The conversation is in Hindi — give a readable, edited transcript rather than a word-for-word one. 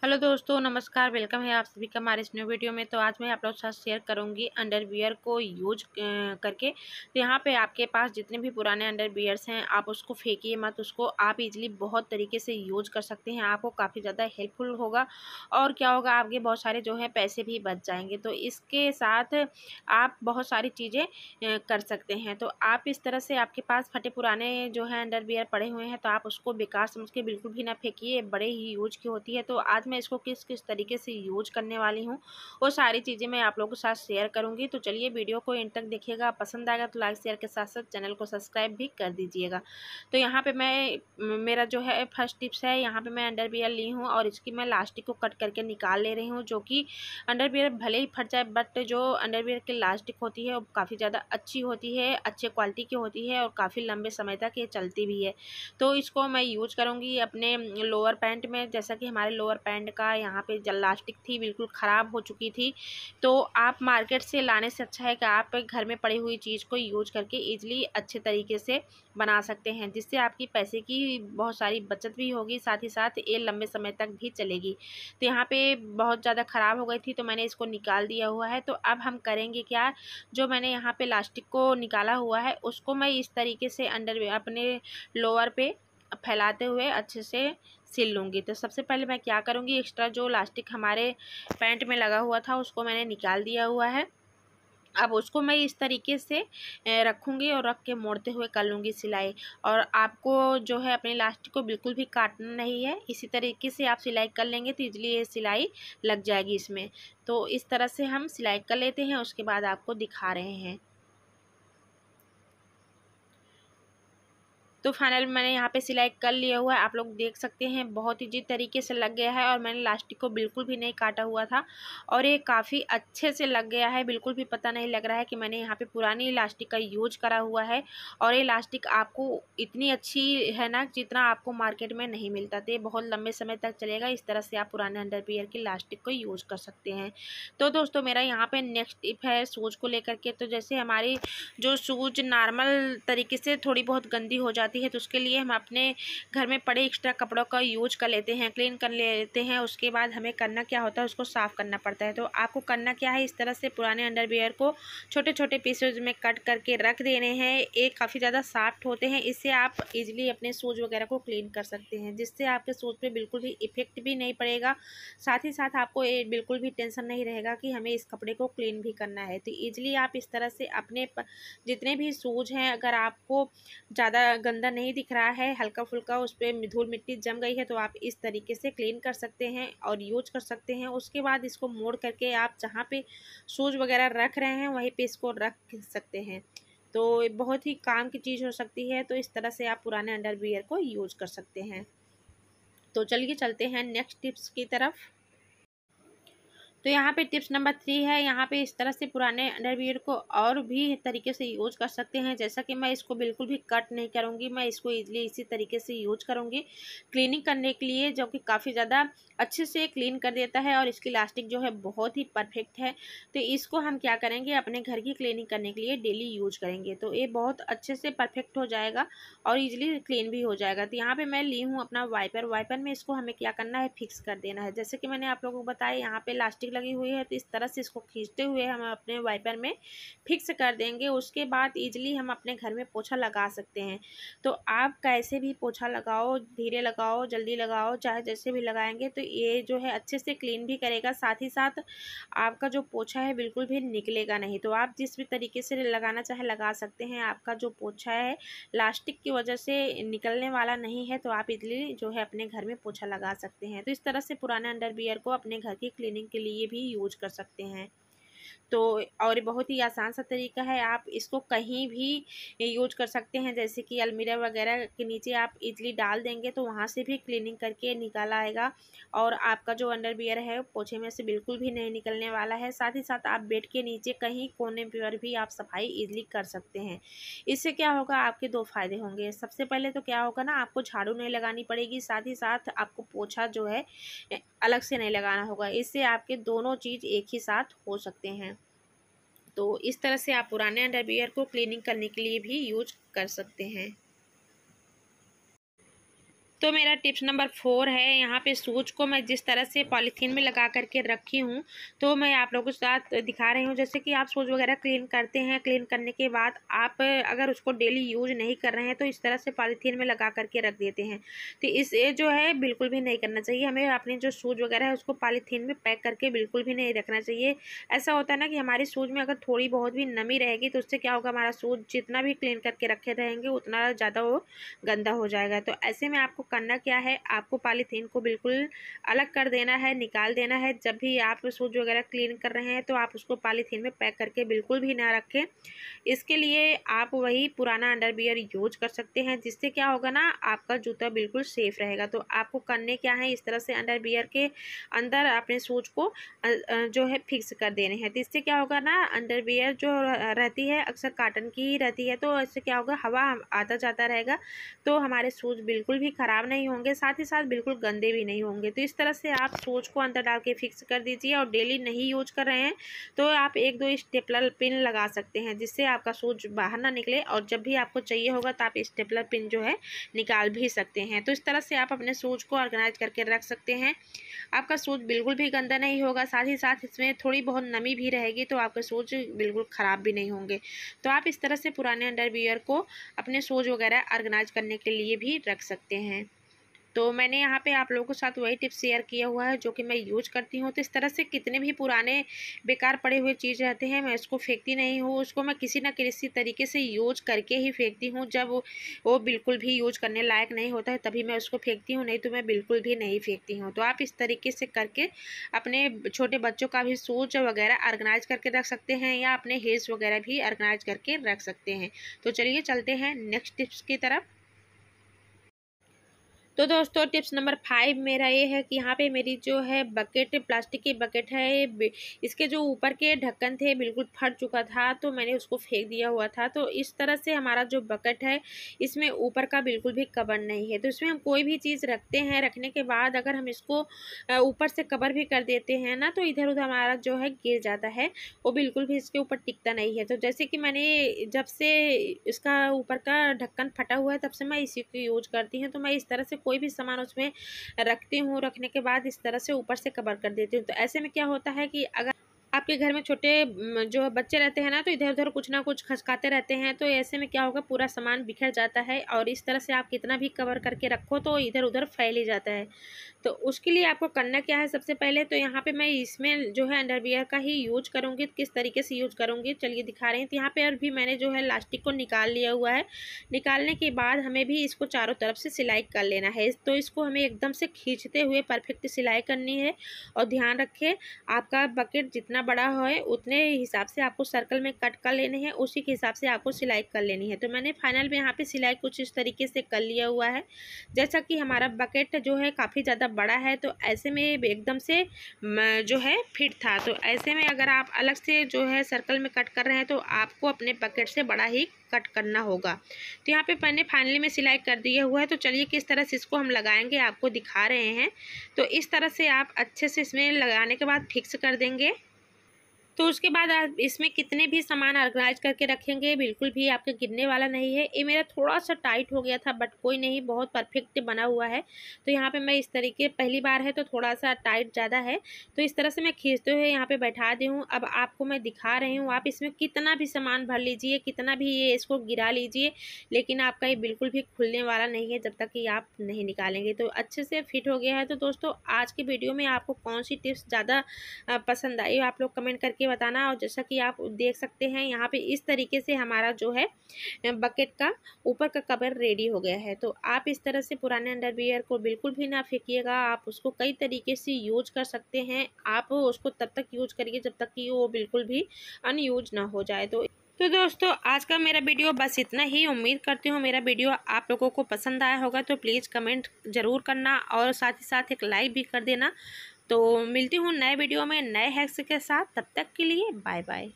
हेलो दोस्तों, नमस्कार। वेलकम है आप सभी का हमारे इस न्यू वीडियो में। तो आज मैं आप लोगों के साथ शेयर करूंगी अंडरवियर को यूज करके। तो यहाँ पे आपके पास जितने भी पुराने अंडरवियर्स हैं आप उसको फेंकिए मत, उसको आप इजीली बहुत तरीके से यूज कर सकते हैं। आपको काफ़ी ज़्यादा हेल्पफुल होगा और क्या होगा, आपके बहुत सारे जो है पैसे भी बच जाएंगे। तो इसके साथ आप बहुत सारी चीज़ें कर सकते हैं। तो आप इस तरह से, आपके पास फटे पुराने जो है अंडरवियर पड़े हुए हैं तो आप उसको बेकार समझ के बिल्कुल भी ना फेंकिए, बड़े ही यूज की होती है। तो आज मैं इसको किस किस तरीके से यूज करने वाली हूँ वो सारी चीज़ें मैं आप लोगों के साथ शेयर करूँगी। तो चलिए वीडियो को एंड तक देखिएगा। पसंद आएगा तो लाइक शेयर के साथ साथ चैनल को सब्सक्राइब भी कर दीजिएगा। तो यहाँ पे मेरा जो है फर्स्ट टिप्स है, यहाँ पे मैं अंडरवियर ली हूँ और इसकी मैं लास्टिक को कट करके निकाल ले रही हूँ। जो कि अंडरवियर भले ही फट जाए बट जो अंडरवियर की लास्टिक होती है वो काफ़ी ज़्यादा अच्छी होती है, अच्छे क्वालिटी की होती है और काफ़ी लंबे समय तक ये चलती भी है। तो इसको मैं यूज करूँगी अपने लोअर पैंट में। जैसा कि हमारे लोअर पैंट का यहाँ पे जल लास्टिक थी, बिल्कुल ख़राब हो चुकी थी। तो आप मार्केट से लाने से अच्छा है कि आप घर में पड़ी हुई चीज़ को यूज करके ईजिली अच्छे तरीके से बना सकते हैं, जिससे आपकी पैसे की बहुत सारी बचत भी होगी, साथ ही साथ ये लंबे समय तक भी चलेगी। तो यहाँ पे बहुत ज़्यादा ख़राब हो गई थी तो मैंने इसको निकाल दिया हुआ है। तो अब हम करेंगे क्या, जो मैंने यहाँ पे लास्टिक को निकाला हुआ है उसको मैं इस तरीके से अपने लोअर पे फैलाते हुए अच्छे से सिल लूँगी। तो सबसे पहले मैं क्या करूँगी, एक्स्ट्रा जो लास्टिक हमारे पैंट में लगा हुआ था उसको मैंने निकाल दिया हुआ है। अब उसको मैं इस तरीके से रखूँगी और रख के मोड़ते हुए कर लूँगी सिलाई। और आपको जो है अपनी लास्टिक को बिल्कुल भी काटना नहीं है, इसी तरीके से आप सिलाई कर लेंगे तो ईजिली ये सिलाई लग जाएगी इसमें। तो इस तरह से हम सिलाई कर लेते हैं, उसके बाद आपको दिखा रहे हैं। तो फाइनल मैंने यहाँ पे सिलाई कर लिया हुआ है, आप लोग देख सकते हैं बहुत ईजी तरीके से लग गया है और मैंने लास्टिक को बिल्कुल भी नहीं काटा हुआ था और ये काफ़ी अच्छे से लग गया है। बिल्कुल भी पता नहीं लग रहा है कि मैंने यहाँ पे पुरानी लास्टिक का यूज करा हुआ है। और ये लास्टिक आपको इतनी अच्छी है ना, जितना आपको मार्केट में नहीं मिलता। तो ये बहुत लंबे समय तक चलेगा। इस तरह से आप पुराने अंडरवियर की लास्टिक को यूज कर सकते हैं। तो दोस्तों मेरा यहाँ पे नेक्स्ट टिप है शूज को लेकर के। तो जैसे हमारी जो शूज नॉर्मल तरीके से थोड़ी बहुत गंदी हो जाती है तो उसके लिए हम अपने घर में पड़े एक्स्ट्रा कपड़ों का यूज कर लेते हैं, क्लीन कर लेते हैं। उसके बाद हमें करना क्या होता है, उसको साफ़ करना पड़ता है। तो आपको करना क्या है, इस तरह से पुराने अंडरवियर को छोटे छोटे पीसेज में कट करके रख देने हैं। ये काफ़ी ज़्यादा सॉफ्ट होते हैं, इससे आप इजीली अपने शूज वगैरह को क्लीन कर सकते हैं, जिससे आपके शूज पे बिल्कुल भी इफेक्ट भी नहीं पड़ेगा। साथ ही साथ आपको ये बिल्कुल भी टेंशन नहीं रहेगा कि हमें इस कपड़े को क्लीन भी करना है। तो ईजिली आप इस तरह से अपने जितने भी शूज हैं, अगर आपको ज़्यादा गंदा नहीं दिख रहा है, हल्का फुल्का उस पर धूल मिट्टी जम गई है, तो आप इस तरीके से क्लीन कर सकते हैं और यूज कर सकते हैं। उसके बाद इसको मोड़ करके आप जहाँ पे शूज वगैरह रख रहे हैं वहीं पे इसको रख सकते हैं। तो ये बहुत ही काम की चीज़ हो सकती है। तो इस तरह से आप पुराने अंडरवियर को यूज कर सकते हैं। तो चलिए चलते हैं नेक्स्ट टिप्स की तरफ। तो यहाँ पे टिप्स नंबर 3 है। यहाँ पे इस तरह से पुराने अंडरवियर को और भी तरीके से यूज कर सकते हैं। जैसा कि मैं इसको बिल्कुल भी कट नहीं करूँगी, मैं इसको इजीली इसी तरीके से यूज करूँगी क्लीनिंग करने के लिए, जो कि काफ़ी ज़्यादा अच्छे से क्लीन कर देता है और इसकी लास्टिक जो है बहुत ही परफेक्ट है। तो इसको हम क्या करेंगे, अपने घर की क्लीनिंग करने के लिए डेली यूज करेंगे तो ये बहुत अच्छे से परफेक्ट हो जाएगा और ईजिली क्लीन भी हो जाएगा। तो यहाँ पे मैं ली हूँ अपना वाइपर में इसको हमें क्या करना है, फिक्स कर देना है। जैसे कि मैंने आप लोगों को बताया, यहाँ पे लास्टिक लगी हुई है तो इस तरह से इसको खींचते हुए हम अपने वाइपर में फिक्स कर देंगे। उसके बाद इजीली हम अपने घर में पोछा लगा सकते हैं। तो आप कैसे भी पोछा लगाओ, धीरे लगाओ, जल्दी लगाओ, चाहे जैसे भी लगाएंगे तो ये जो है अच्छे से क्लीन भी करेगा। साथ ही साथ आपका जो पोछा है बिल्कुल भी निकलेगा नहीं। तो आप जिस भी तरीके से लगाना चाहे लगा सकते हैं। आपका जो पोछा है लास्टिक की वजह से निकलने वाला नहीं है तो आप इजीली जो है अपने घर में पोछा लगा सकते हैं। तो इस तरह से पुराने अंडरवियर को अपने घर की क्लीनिंग के लिए भी यूज कर सकते हैं। तो और बहुत ही आसान सा तरीका है, आप इसको कहीं भी यूज कर सकते हैं। जैसे कि अलमीरा वगैरह के नीचे आप इजीली डाल देंगे तो वहाँ से भी क्लीनिंग करके निकाल आएगा और आपका जो अंडरवियर है पोछे में से बिल्कुल भी नहीं निकलने वाला है। साथ ही साथ आप बेड के नीचे कहीं कोने पर भी आप सफाई इजीली कर सकते हैं। इससे क्या होगा, आपके दो फायदे होंगे। सबसे पहले तो क्या होगा ना, आपको झाड़ू नहीं लगानी पड़ेगी, साथ ही साथ आपको पोछा जो है अलग से नहीं लगाना होगा। इससे आपके दोनों चीज़ एक ही साथ हो सकते हैं। तो इस तरह से आप पुराने अंडरवियर को क्लीनिंग करने के लिए भी यूज कर सकते हैं। तो मेरा टिप्स नंबर 4 है, यहाँ पे शूज़ को मैं जिस तरह से पॉलीथीन में लगा करके रखी हूँ, तो मैं आप लोगों के साथ दिखा रही हूँ। जैसे कि आप शूज़ वगैरह क्लीन करते हैं, क्लीन करने के बाद आप अगर उसको डेली यूज़ नहीं कर रहे हैं तो इस तरह से पॉलीथीन में लगा करके रख देते हैं। तो इसे जो है बिल्कुल भी नहीं करना चाहिए। हमें अपने जो शूज़ वगैरह है उसको पॉलीथीन में पैक करके बिल्कुल भी नहीं रखना चाहिए। ऐसा होता है ना कि हमारे शूज़ में अगर थोड़ी बहुत भी नमी रहेगी तो उससे क्या होगा, हमारा शूज़ जितना भी क्लीन करके रखे रहेंगे उतना ज़्यादा वो गंदा हो जाएगा। तो ऐसे में आपको करना क्या है, आपको पॉलीथीन को बिल्कुल अलग कर देना है, निकाल देना है। जब भी आप शूज़ वगैरह क्लीन कर रहे हैं तो आप उसको पॉलीथीन में पैक करके बिल्कुल भी ना रखें। इसके लिए आप वही पुराना अंडरवियर यूज कर सकते हैं, जिससे क्या होगा ना, आपका जूता बिल्कुल सेफ रहेगा। तो आपको करने क्या है, इस तरह से अंडरवियर के अंदर अपने शूज़ को जो है फिक्स कर देने हैं। तो इससे क्या होगा ना, अंडरवियर जो रहती है अक्सर कॉटन की ही रहती है, तो इससे क्या होगा, हवा आता जाता रहेगा तो हमारे शूज़ बिल्कुल भी ख़राब नहीं होंगे, साथ ही साथ बिल्कुल गंदे भी नहीं होंगे। तो इस तरह से आप शूज़ को अंदर डाल के फिक्स कर दीजिए। और डेली नहीं यूज कर रहे हैं तो आप 1-2 स्टेपलर पिन लगा सकते हैं, जिससे आपका शूज़ बाहर ना निकले। और जब भी आपको चाहिए होगा तो आप स्टेपलर पिन जो है निकाल भी सकते हैं। तो इस तरह से आप अपने शूज़ को ऑर्गेनाइज करके रख सकते हैं। आपका शूज़ बिल्कुल भी गंदा नहीं होगा, साथ ही साथ इसमें थोड़ी बहुत नमी भी रहेगी तो आपके शूज़ बिल्कुल ख़राब भी नहीं होंगे। तो आप इस तरह से पुराने अंडरवियर को अपने शूज़ वगैरह ऑर्गेनाइज करने के लिए भी रख सकते हैं। तो मैंने यहाँ पे आप लोगों के साथ वही टिप्स शेयर किया हुआ है जो कि मैं यूज करती हूँ। तो इस तरह से कितने भी पुराने बेकार पड़े हुए चीज़ रहते हैं, मैं उसको फेंकती नहीं हूँ, उसको मैं किसी न किसी तरीके से यूज करके ही फेंकती हूँ। जब वो बिल्कुल भी यूज करने लायक नहीं होता है तभी मैं उसको फेंकती हूँ, नहीं तो मैं बिल्कुल भी नहीं फेंकती हूँ। तो आप इस तरीके से करके अपने छोटे बच्चों का भी शूज वगैरह ऑर्गेनाइज करके रख सकते हैं, या अपने हील्स वगैरह भी ऑर्गेनाइज करके रख सकते हैं। तो चलिए चलते हैं नेक्स्ट टिप्स की तरफ। तो दोस्तों टिप्स नंबर 5 मेरा ये है कि यहाँ पे मेरी जो है बकेट, प्लास्टिक की बकेट है, इसके जो ऊपर के ढक्कन थे बिल्कुल फट चुका था, तो मैंने उसको फेंक दिया हुआ था। तो इस तरह से हमारा जो बकेट है इसमें ऊपर का बिल्कुल भी कवर नहीं है। तो इसमें हम कोई भी चीज़ रखते हैं, रखने के बाद अगर हम इसको ऊपर से कवर भी कर देते हैं ना, तो इधर उधर हमारा जो है गिर जाता है, वो बिल्कुल भी इसके ऊपर टिकता नहीं है। तो जैसे कि मैंने जब से इसका ऊपर का ढक्कन फटा हुआ है तब से मैं इसी को यूज करती हूँ। तो मैं इस तरह से कोई भी सामान उसमें रखती हूँ, रखने के बाद इस तरह से ऊपर से कवर कर देती हूँ। तो ऐसे में क्या होता है कि अगर आपके घर में छोटे जो बच्चे रहते हैं ना, तो इधर उधर कुछ ना कुछ खसकाते रहते हैं, तो ऐसे में क्या होगा, पूरा सामान बिखर जाता है। और इस तरह से आप कितना भी कवर करके रखो तो इधर उधर फैल ही जाता है। तो उसके लिए आपको करना क्या है, सबसे पहले तो यहाँ पे मैं इसमें जो है अंडरवियर का ही यूज करूँगी। किस तरीके से यूज करूँगी चलिए दिखा रही हूँ। तो यहाँ पे अभी मैंने जो है लास्टिक को निकाल लिया हुआ है। निकालने के बाद हमें भी इसको चारों तरफ से सिलाई कर लेना है। तो इसको हमें एकदम से खींचते हुए परफेक्ट सिलाई करनी है। और ध्यान रखें, आपका बकेट जितना बड़ा है उतने हिसाब से आपको सर्कल में कट कर लेने हैं, उसी के हिसाब से आपको सिलाई कर लेनी है। तो मैंने फाइनल में यहाँ पे सिलाई कुछ इस तरीके से कर लिया हुआ है। जैसा कि हमारा बकेट जो है काफ़ी ज़्यादा बड़ा है, तो ऐसे में एकदम से जो है फिट था। तो ऐसे में अगर आप अलग से जो है सर्कल में कट कर रहे हैं तो आपको अपने बकेट से बड़ा ही कट करना होगा। तो यहाँ पे मैंने फाइनली में सिलाई कर दिया हुआ है। तो चलिए किस तरह से इसको हम लगाएंगे आपको दिखा रहे हैं। तो इस तरह से आप अच्छे से इसमें लगाने के बाद फिक्स कर देंगे। तो उसके बाद आप इसमें कितने भी सामान ऑर्गेनाइज करके रखेंगे बिल्कुल भी आपके गिरने वाला नहीं है। ये मेरा थोड़ा सा टाइट हो गया था बट कोई नहीं, बहुत परफेक्ट बना हुआ है। तो यहाँ पे मैं इस तरीके, पहली बार है तो थोड़ा सा टाइट ज़्यादा है, तो इस तरह से मैं खींचते हुए यहाँ पे बैठा दी हूँ। अब आपको मैं दिखा रही हूँ, आप इसमें कितना भी सामान भर लीजिए, कितना भी ये इसको गिरा लीजिए, लेकिन आपका ये बिल्कुल भी खुलने वाला नहीं है जब तक कि आप नहीं निकालेंगे। तो अच्छे से फिट हो गया है। तो दोस्तों आज की वीडियो में आपको कौन सी टिप्स ज़्यादा पसंद आई आप लोग कमेंट करके बताना। और जैसा कि आप देख सकते हैं यहाँ पे इस तरीके से हमारा जो है बकेट का ऊपर का कवर रेडी हो गया है। तो आप इस तरह से पुराने अंडरवियर को बिल्कुल भी ना फेंकिएगा, आप उसको कई तरीके से यूज कर सकते हैं। आप उसको तब तक यूज करिए जब तक कि वो बिल्कुल भी अनयूज ना हो जाए। तो दोस्तों आज का मेरा वीडियो बस इतना ही। उम्मीद करती हूँ मेरा वीडियो आप लोगों को पसंद आया होगा। तो प्लीज़ कमेंट ज़रूर करना और साथ ही साथ एक लाइक भी कर देना। तो मिलती हूँ नए वीडियो में नए हैक्स के साथ, तब तक के लिए बाय बाय।